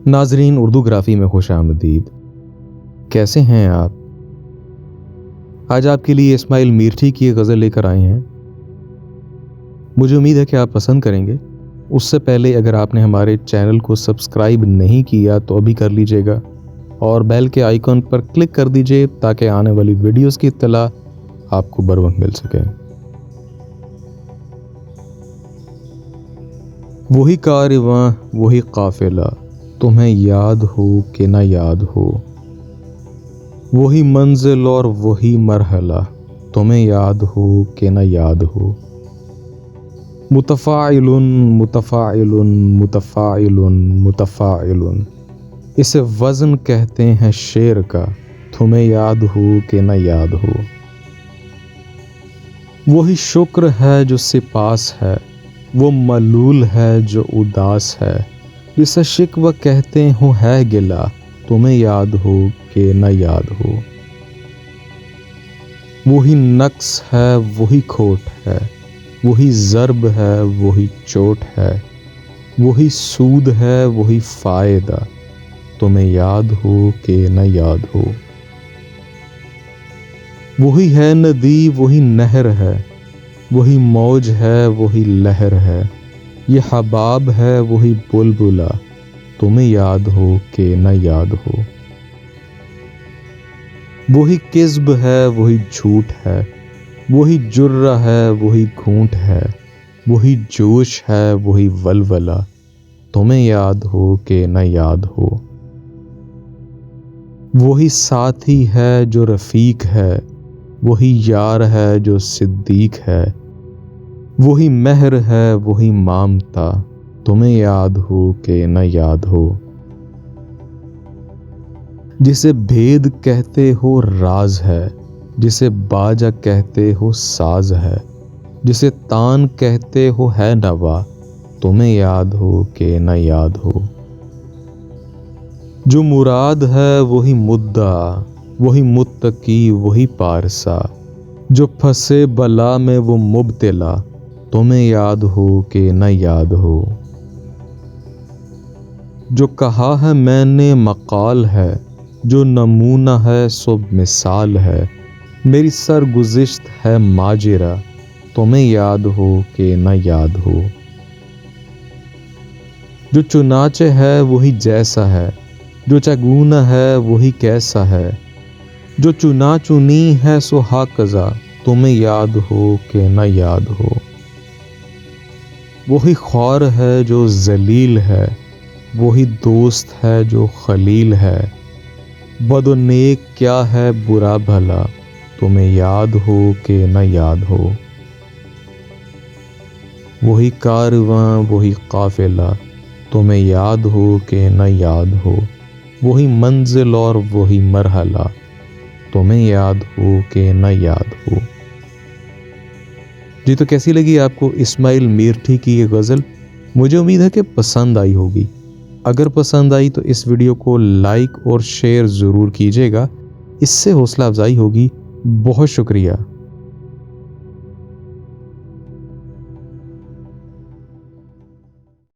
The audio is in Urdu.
ناظرین، اردو گرافی میں خوش آمدید۔ کیسے ہیں آپ؟ آج آپ کے لیے اسماعیل میرٹھی کی ایک غزل لے کر آئے ہیں۔ مجھے امید ہے کہ آپ پسند کریں گے۔ اس سے پہلے اگر آپ نے ہمارے چینل کو سبسکرائب نہیں کیا تو ابھی کر لیجئے گا اور بیل کے آئیکن پر کلک کر دیجئے تاکہ آنے والی ویڈیوز کی اطلاع آپ کو بر وقت مل سکے۔ وہی کارواں وہی قافلہ، تمہیں یاد ہو کہ نہ یاد ہو، وہی منزل اور وہی مرحلہ، تمہیں یاد ہو کہ نہ یاد ہو، متفاعل متفاعل متفاعل متفاعل، اسے وزن کہتے ہیں شعر کا، تمہیں یاد ہو کہ نہ یاد ہو، وہی شکر ہے جو سپاس ہے، وہ ملول ہے جو اداس ہے، جسے شکوہ کہتے ہو ہے گلہ، تمہیں یاد ہو کہ نہ یاد ہو، وہی نقص ہے وہی کھوٹ ہے، وہی ضرب ہے وہی چوٹ ہے، وہی سود ہے وہی فائدہ، تمہیں یاد ہو کہ نہ یاد ہو، وہی ہے ندی وہی نہر ہے، وہی موج ہے وہی لہر ہے، یہ حباب ہے وہی بلبلہ، تمہیں یاد ہو کہ نہ یاد ہو، وہی کذب ہے وہی جھوٹ ہے، وہی جرہ ہے وہی گھونٹ ہے، وہی جوش ہے وہی ولولہ، تمہیں یاد ہو کہ نہ یاد ہو، وہی ساتھی ہے جو رفیق ہے، وہی یار ہے جو صدیق ہے، وہی مہر ہے وہی مامتا، تمہیں یاد ہو کہ نہ یاد ہو، جسے بھید کہتے ہو راز ہے، جسے باجا کہتے ہو ساز ہے، جسے تان کہتے ہو ہے نوا، تمہیں یاد ہو کہ نہ یاد ہو، جو مراد ہے وہی مدعا، وہی متقی وہی پارسا، جو پھنسے بلا میں وہ مبتلا، تمہیں یاد ہو کہ نہ یاد ہو، جو کہا ہے میں نے مقال ہے، جو نمونہ ہے سو مثال ہے، میری سرگزشت ہے ماجرا، تمہیں یاد ہو کہ نہ یاد ہو، جو چنانچہ ہے وہی جیسا ہے، جو چگونہ ہے وہی کیسا ہے، جو چنا چنی ہے سو ہاکذا، تمہیں یاد ہو کہ نہ یاد ہو، وہی خوار ہے جو ذلیل ہے، وہی دوست ہے جو خلیل ہے، بد و نیک کیا ہے برا بھلا، تمہیں یاد ہو کہ نہ یاد ہو، وہی کارواں وہی قافلہ، تمہیں یاد ہو کہ نہ یاد ہو، وہی منزل اور وہی مرحلہ، تمہیں یاد ہو کہ نہ یاد ہو۔ جی تو کیسی لگی آپ کو اسماعیل میرٹھی کی یہ غزل؟ مجھے امید ہے کہ پسند آئی ہوگی۔ اگر پسند آئی تو اس ویڈیو کو لائک اور شیئر ضرور کیجیے گا، اس سے حوصلہ افزائی ہوگی۔ بہت شکریہ۔